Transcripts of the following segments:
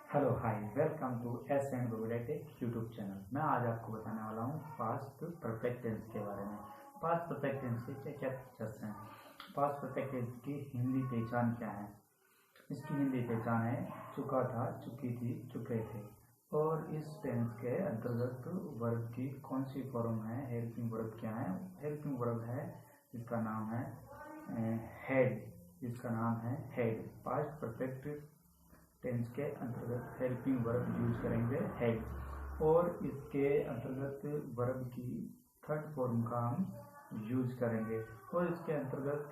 Hello hi welcome to S and robotic YouTube channel. मैं आज आपको बताने वाला हूँ पास्ट परफेक्ट टेंस के बारे में। पास्ट परफेक्ट टेंस के क्या क्या फीचर्स हैं, पास्ट परफेक्ट टेंस की हिंदी पहचान क्या है। इसकी हिंदी पहचान है चुका था, चुकी थी, चुके थे। और इस टेंस के अंतर्गत वर्ब की कौन सी फॉर्म है, हेल्पिंग वर्ब क्या है। हेल्पिंग वर्ब है जिसका नाम है हेड, जिसका नाम है हेड। पास्ट परफेक्ट टेंस के अंतर्गत हेल्पिंग वर्ब यूज करेंगे हेड, और इसके अंतर्गत वर्ब की थर्ड फॉर्म का हम यूज करेंगे। और इसके अंतर्गत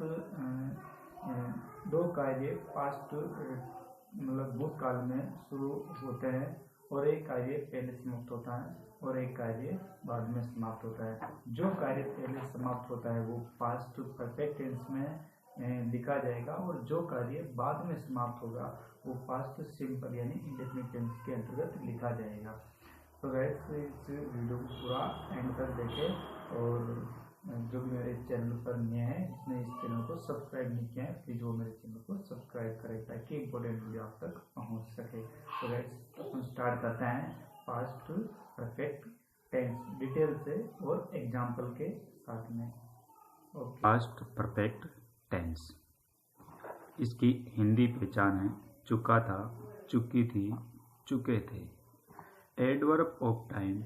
दो कार्य पास्ट मतलब भूतकाल में शुरू होते हैं, और एक कार्य पहले समाप्त होता है और एक कार्य बाद में समाप्त होता है। जो कार्य पहले समाप्त होता है वो पास्ट परफेक्ट टेंस में लिखा जाएगा, और जो कार्य बाद में समाप्त होगा वो पास्ट सिंपल यानी इंडेफिनिट टेंस के अंतर्गत लिखा जाएगा। तो गाइस इस वीडियो को पूरा एंड तक देखें, और जो भी मेरे चैनल पर नए हैं, जिसने इस चैनल को सब्सक्राइब नहीं किया है, प्लीज़ वो मेरे चैनल को सब्सक्राइब करें ताकि इम्पोर्टेंट वीडियो आप तक पहुंच सके। तो गाइस हम स्टार्ट करते हैं पास्ट परफेक्ट टेंस डिटेल से और एग्जाम्पल के साथ में। ओके। पास्ट परफेक्ट टेंस, इसकी हिंदी पहचान है चुका था, चुकी थी, चुके थे। एडवर्ब ऑफ टाइम,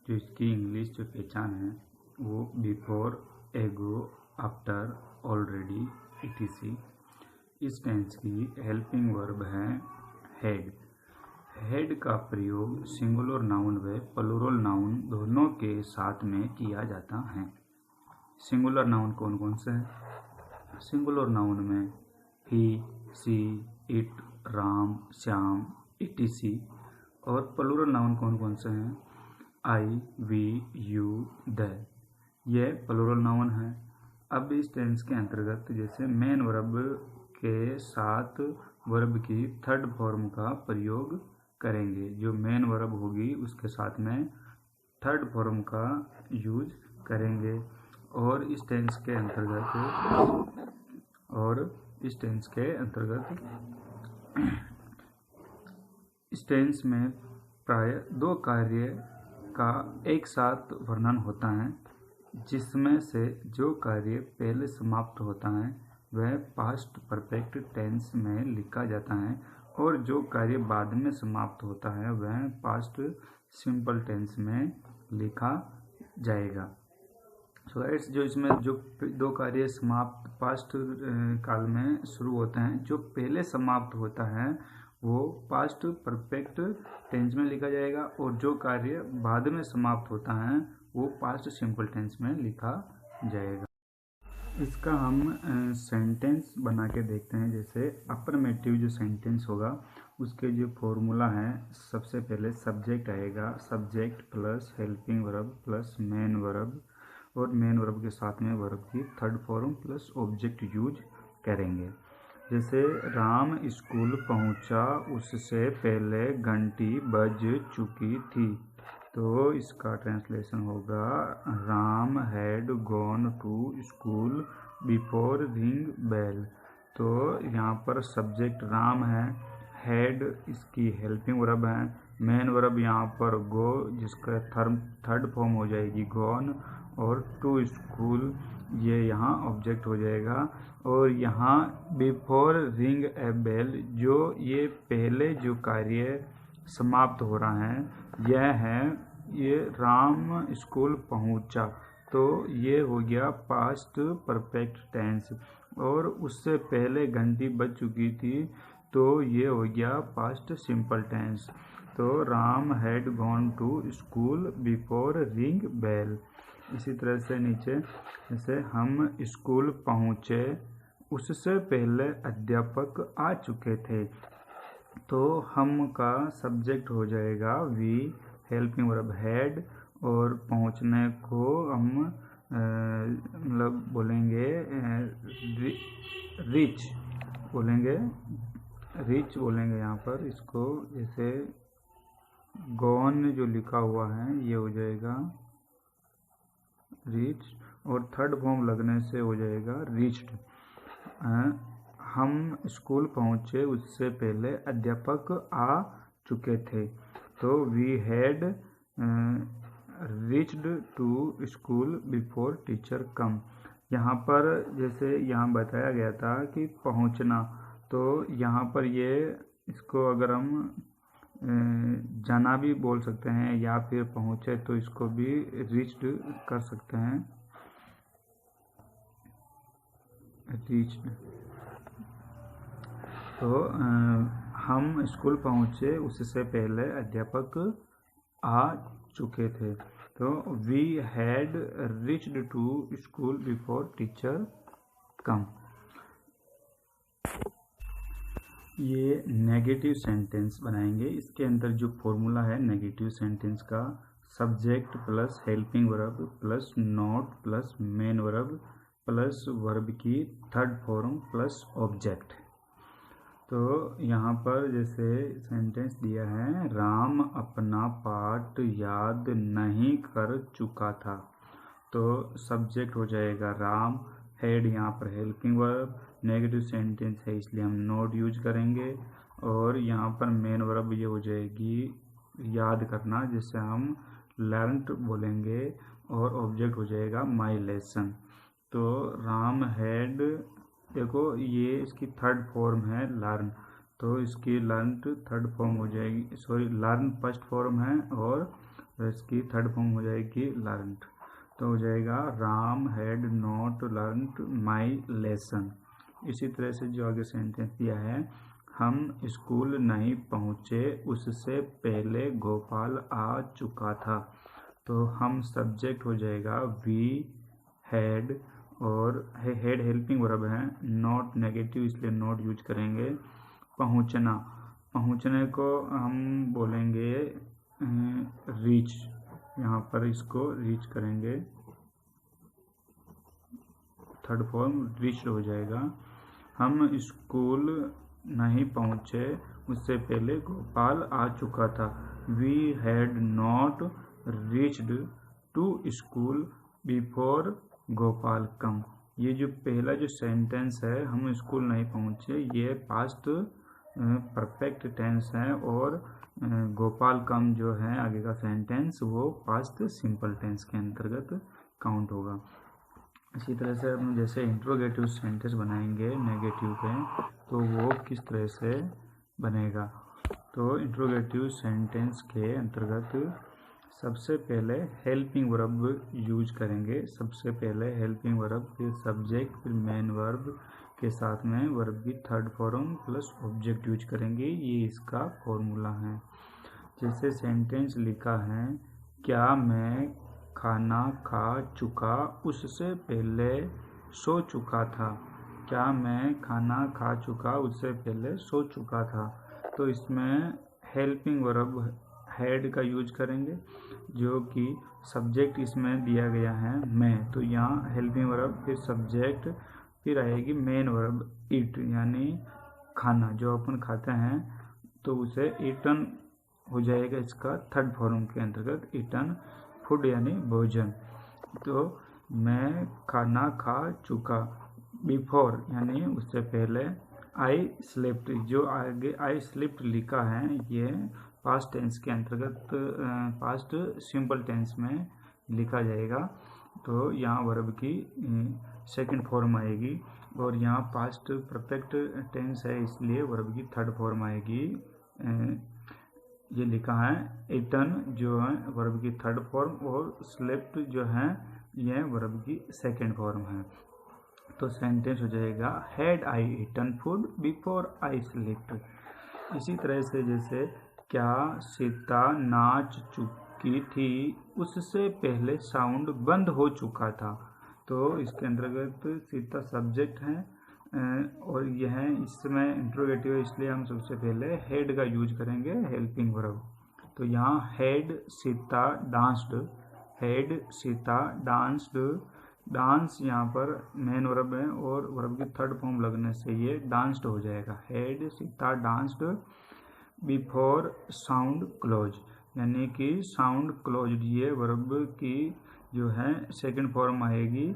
जो इसकी इंग्लिश जो पहचान है वो बिफोर, एगो, आफ्टर, ऑलरेडी, इटीसी। इस टेंस की हेल्पिंग वर्ब है हेड। हेड का प्रयोग सिंगुलर नाउन व प्लूरल नाउन दोनों के साथ में किया जाता है। सिंगुलर नाउन कौन कौन से हैं? सिंगुलर नाउन में ही, सी, इट, राम, श्याम, इटीसी। और प्लूरल नाउन कौन कौन से हैं? आई, वी, यू, द। ये प्लूरल नाउन है। अब इस टेंस के अंतर्गत जैसे मेन वर्ब के साथ वर्ब की थर्ड फॉर्म का प्रयोग करेंगे। जो मेन वर्ब होगी उसके साथ में थर्ड फॉर्म का यूज करेंगे। और इस टेंस के अंतर्गत इस टेंस में प्राय दो कार्य का एक साथ वर्णन होता है, जिसमें से जो कार्य पहले समाप्त होता है वह पास्ट परफेक्ट टेंस में लिखा जाता है, और जो कार्य बाद में समाप्त होता है वह पास्ट सिंपल टेंस में लिखा जाएगा। सो इट्स जो इसमें जो दो कार्य समाप्त पास्ट काल में शुरू होते हैं, जो पहले समाप्त होता है वो पास्ट परफेक्ट टेंस में लिखा जाएगा, और जो कार्य बाद में समाप्त होता है वो पास्ट सिंपल टेंस में लिखा जाएगा। इसका हम सेंटेंस बना के देखते हैं। जैसे अफर्मेटिव जो सेंटेंस होगा उसके जो फॉर्मूला है, सबसे पहले सब्जेक्ट आएगा, subject plus helping verb plus main verb, और मेन वर्ब के साथ में वर्ब की third form plus object use करेंगे। जैसे राम स्कूल पहुंचा, उससे पहले घंटी बज चुकी थी। तो इसका ट्रांसलेशन होगा Ram had gone to school before ring bell. तो यहाँ पर सब्जेक्ट राम है, हैड इसकी हेल्पिंग वर्ब है, मेन वर्ब यहाँ पर गो जिसका थर्ड फॉर्म हो जाएगी गॉन, और टू स्कूल ये यहाँ ऑब्जेक्ट हो जाएगा। और यहाँ बिफोर रिंग ए बेल, जो ये पहले जो कार्य समाप्त हो रहा है यह है ये राम स्कूल पहुंचा। तो ये हो गया पास्ट परफेक्ट टेंस। और उससे पहले घंटी बज चुकी थी, तो ये हो गया पास्ट सिंपल टेंस। तो Ram had gone to school before ring bell. इसी तरह से नीचे जैसे हम स्कूल पहुँचे, उससे पहले अध्यापक आ चुके थे। तो हम का सब्जेक्ट हो जाएगा वी, हेल्पिंग वर्ब हैड, और पहुंचने को हम मतलब बोलेंगे रिच बोलेंगे यहाँ पर इसको। जैसे गॉन जो लिखा हुआ है ये हो जाएगा रिच, और थर्ड फॉर्म लगने से हो जाएगा रिच्ड। हम स्कूल पहुँचे, उससे पहले अध्यापक आ चुके थे। तो we had reached to school before teacher come. यहाँ पर जैसे यहाँ बताया गया था कि पहुँचना, तो यहाँ पर ये इसको अगर हम जाना भी बोल सकते हैं या फिर पहुँचे तो इसको भी रीच्ड कर सकते हैं, रीच्ड। तो हम स्कूल पहुँचे उससे पहले अध्यापक आ चुके थे। तो we had reached to school before teacher come. ये नेगेटिव सेंटेंस बनाएंगे। इसके अंदर जो फॉर्मूला है नेगेटिव सेंटेंस का, subject plus helping verb plus not plus main verb plus verb की थर्ड फॉर्म प्लस ऑब्जेक्ट। तो यहाँ पर जैसे सेंटेंस दिया है, राम अपना पाठ याद नहीं कर चुका था। तो सब्जेक्ट हो जाएगा राम, हैड यहाँ पर हेल्पिंग वर्ब, नेगेटिव सेंटेंस है इसलिए हम नॉट यूज करेंगे, और यहाँ पर मेन वर्ब ये हो जाएगी याद करना, जिससे हम लर्नड बोलेंगे, और ऑब्जेक्ट हो जाएगा माई लेसन। तो राम हैड, देखो ये इसकी थर्ड फॉर्म है लर्न, तो इसकी लर्न थर्ड फॉर्म हो जाएगी, सॉरी लर्न फर्स्ट फॉर्म है और इसकी थर्ड फॉर्म हो जाएगी लर्न। तो हो जाएगा Ram had not learned my lesson. इसी तरह से जो आगे सेंटेंस दिया है, हम स्कूल नहीं पहुँचे उससे पहले गोपाल आ चुका था। तो हम सब्जेक्ट हो जाएगा वी हैड, और हेड हेल्पिंग वर्ब है, नॉट नेगेटिव इसलिए नॉट यूज करेंगे। पहुँचना, पहुँचने को हम बोलेंगे रीच, यहाँ पर इसको रीच करेंगे, थर्ड फॉर्म रीच हो जाएगा। हम स्कूल नहीं पहुँचे उससे पहले गोपाल आ चुका था। We had not reached to school before Gopal come. ये जो पहला जो सेंटेंस है, हम स्कूल नहीं पहुँचे, ये पास्ट परफेक्ट टेंस है, और गोपाल कम जो है आगे का सेंटेंस वो पास्ट सिंपल टेंस के अंतर्गत काउंट होगा। इसी तरह से हम जैसे इंट्रोगेटिव सेंटेंस बनाएंगे नेगेटिव पे, तो वो किस तरह से बनेगा। तो इंट्रोगेटिव सेंटेंस के अंतर्गत सबसे पहले हेल्पिंग वर्ब यूज करेंगे, सबसे पहले हेल्पिंग वर्ब, फिर सब्जेक्ट, फिर मेन वर्ब के साथ में वर्ब की third form plus object use करेंगे। ये इसका फॉर्मूला है। जैसे सेंटेंस लिखा है, क्या मैं खाना खा चुका उससे पहले सो चुका था। क्या मैं खाना खा चुका उससे पहले सो चुका था। तो इसमें हेल्पिंग वर्ब हैड का यूज करेंगे, जो कि सब्जेक्ट इसमें दिया गया है मैं, तो यहाँ हेल्पिंग वर्ब फिर सब्जेक्ट, फिर आएगी मेन वर्ब ईट, यानी खाना जो अपन खाते हैं, तो उसे ईटन हो जाएगा इसका थर्ड फॉर्म के अंतर्गत, ईटन फूड यानी भोजन। तो मैं खाना खा चुका, बिफोर यानी उससे पहले, आई स्लिप्ट, जो आगे आई स्लिप्ट लिखा है ये पास्ट टेंस के अंतर्गत पास्ट सिंपल टेंस में लिखा जाएगा। तो यहाँ वर्ब की सेकंड फॉर्म आएगी, और यहाँ पास्ट परफेक्ट टेंस है इसलिए वर्ब की थर्ड फॉर्म आएगी। ये लिखा है ईटन जो है वर्ब की थर्ड फॉर्म, और स्लेप्ट जो है यह वर्ब की सेकंड फॉर्म है। तो सेंटेंस हो जाएगा had I eaten food before I slept. इसी तरह से जैसे क्या सीता नाच चुकी थी उससे पहले साउंड बंद हो चुका था। तो इसके अंतर्गत सीता सब्जेक्ट है, और यह इसमें इंट्रोगेटिव है इसलिए हम सबसे पहले हेड का यूज करेंगे हेल्पिंग वर्ब। तो यहाँ head Sita danced, head Sita danced, dance यहाँ पर मेन वर्ब है और वर्ब की थर्ड फॉर्म लगने से ये डांस्ड हो जाएगा। Head Sita danced before sound close, यानी कि साउंड क्लोज्ड, ये वर्ब की जो है सेकंड फॉर्म आएगी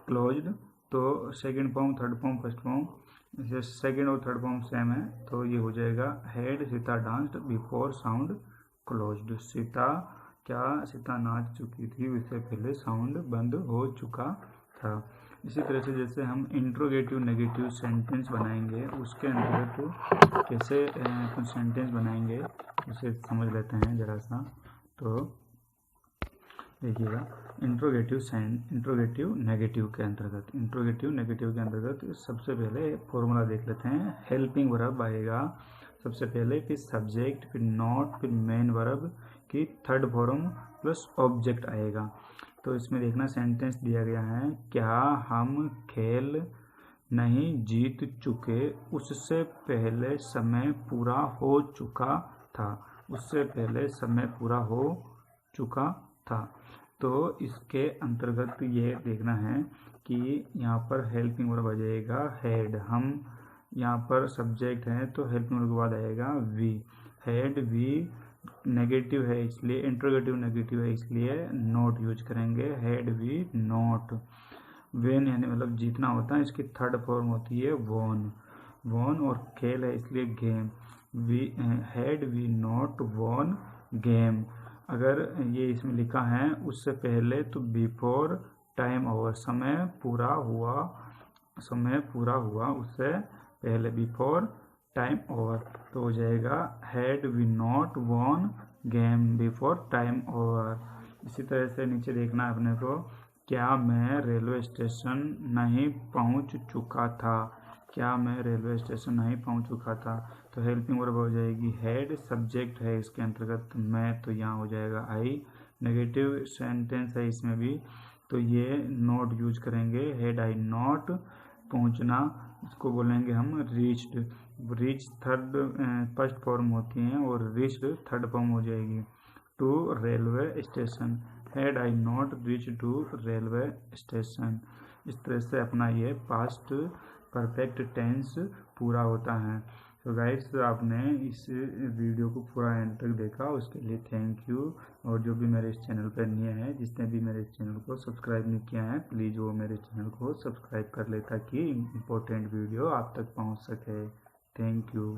क्लोज्ड। तो second form, third form, first form इसे सेकेंड और थर्ड फॉर्म सेम है, तो ये हो जाएगा had Sita danced before sound closed. Sita नाच चुकी थी, उससे पहले साउंड बंद हो चुका था। इसी तरह से जैसे हम इंट्रोगेटिव नेगेटिव सेंटेंस बनाएंगे, उसके अंतर्गत कैसे कुछ सेंटेंस बनाएंगे उसे समझ लेते हैं ज़रा सा। तो देखिएगा, इंट्रोगेटिव नेगेटिव के अंतर्गत सबसे पहले फॉर्मूला देख लेते हैं। हेल्पिंग वर्ब आएगा सबसे पहले, फिर सब्जेक्ट, फिर नॉट, फिर मेन वर्ब की थर्ड फॉर्म प्लस ऑब्जेक्ट आएगा। तो इसमें देखना सेंटेंस दिया गया है, क्या हम खेल नहीं जीत चुके, उससे पहले समय पूरा हो चुका था। उससे पहले समय पूरा हो चुका था। तो इसके अंतर्गत ये देखना है कि यहाँ पर हेल्पिंग वर्ब आ जाएगा हैड। हम यहाँ पर सब्जेक्ट है तो हेल्पिंग वर्ब के बाद आएगा वी। हैड वी नेगेटिव है इसलिए, इंट्रोगेटिव नेगेटिव है इसलिए नॉट यूज करेंगे, हैड वी नॉट। वेन यानी मतलब जीतना होता है, इसकी थर्ड फॉर्म होती है वॉन। और खेल है इसलिए game. Had we not won game. अगर ये इसमें लिखा है उससे पहले तो बिफोर टाइम ओवर, समय पूरा हुआ उससे पहले, बिफोर टाइम ओवर, तो हो जाएगा had we not won game before time over. इसी तरह से नीचे देखना है अपने को, क्या मैं रेलवे स्टेशन नहीं पहुंच चुका था। तो हेल्पिंग वर्ब हो जाएगी हैड, सब्जेक्ट है इसके अंतर्गत मैं, तो यहाँ हो जाएगा आई। नेगेटिव सेंटेंस है इसमें भी, तो ये नॉट यूज करेंगे, हैड आई नॉट। पहुंचना, इसको बोलेंगे हम रीच्ड। फर्स्ट फॉर्म होती हैं और रीच्ड थर्ड फॉर्म हो जाएगी। To railway station, had I not reach to railway station. इस तरह से अपना ये पास्ट परफेक्ट टेंस पूरा होता है। तो गाइस, आपने इस वीडियो को पूरा एंड तक देखा, उसके लिए थैंक यू। और जो भी मेरे इस चैनल पर नए हैं, जिसने भी मेरे इस चैनल को सब्सक्राइब नहीं किया है, प्लीज़ वो मेरे चैनल को सब्सक्राइब कर ले ताकि इम्पोर्टेंट वीडियो आप तक पहुंच सके। Thank you.